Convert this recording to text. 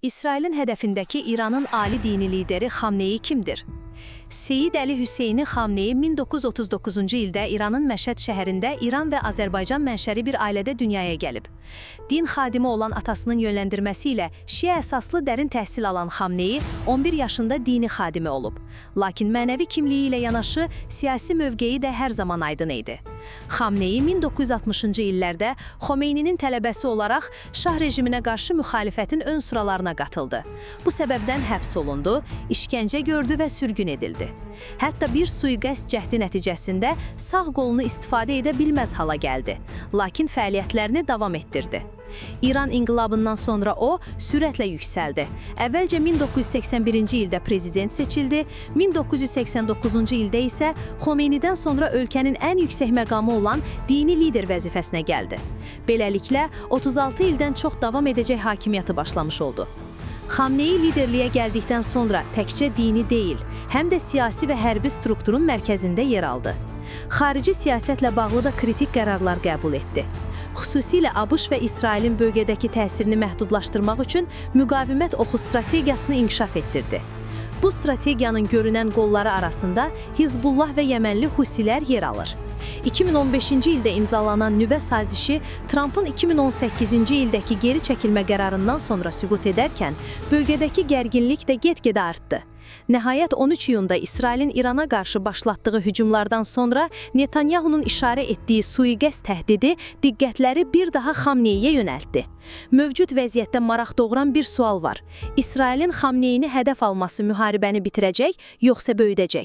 İsrailin hədəfindəki İranın ali dini lideri Xamneyi kimdir? Seyid Əli Hüseyni Xamneyi 1939-cu ildə İranın Məşəd şəhərində İran və Azərbaycan mənşəli bir ailədə dünyaya gəlib. Din xadimi olan atasının yönləndirməsi ilə Şiə əsaslı dərin təhsil alan Xamneyi 11 yaşında dini xadimi olub. Lakin mənəvi kimliyi ilə yanaşı siyasi mövqeyi də hər zaman aydın idi. Xamneyi 1960-cı illərdə Xomeyninin tələbəsi olaraq şah rejiminə qarşı müxalifətin ön sıralarına qatıldı. Bu səbəbdən həbs olundu, işgəncə gördü və sürgün edildi. Hətta bir sui-qəsd cəhdi nəticəsində sağ qolunu istifadə edə bilməz hala gəldi, lakin fəaliyyətlərini davam etdirdi. İran inqilabından sonra o sürətlə yüksəldi. Əvvəlcə 1981-ci ildə prezident seçildi, 1989-cu ildə isə Xomeynidən sonra ölkənin ən yüksək məqamı olan dini lider vəzifəsinə gəldi. Beləliklə, 36 ildən çox davam edəcək hakimiyyəti başlamış oldu. Xamneyi liderliyə gəldikdən sonra təkcə dini deyil, həm də siyasi və hərbi strukturun mərkəzində yer aldı. Xarici siyasətlə bağlı da kritik qərarlar qəbul etdi. Xüsusilə ABŞ və İsrailin bölgədəki təsirini məhdudlaşdırmaq üçün müqavimət oxu strategiyasını inkişaf etdirdi. Bu strategiyanın görünən qolları arasında Hizbullah və Yəmənli Husilər yer alır. 2015-ci ildə imzalanan nüvə sazişi Trumpın 2018-ci ildəki geri çəkilmə qərarından sonra süqut edərkən, bölgədəki gərginlik də get-gedə artdı. Nəhayət 13 iyunda İsrailin İrana qarşı başlatdığı hücumlardan sonra Netanyahunun işarə etdiyi sui-qəsd təhdidi diqqətləri bir daha Xamneyiyə yönəltdi. Mövcud vəziyyətdə maraq doğuran bir sual var. İsrailin Xamneyini hədəf alması müharibəni bitirəcək, yoxsa böyüdəcək?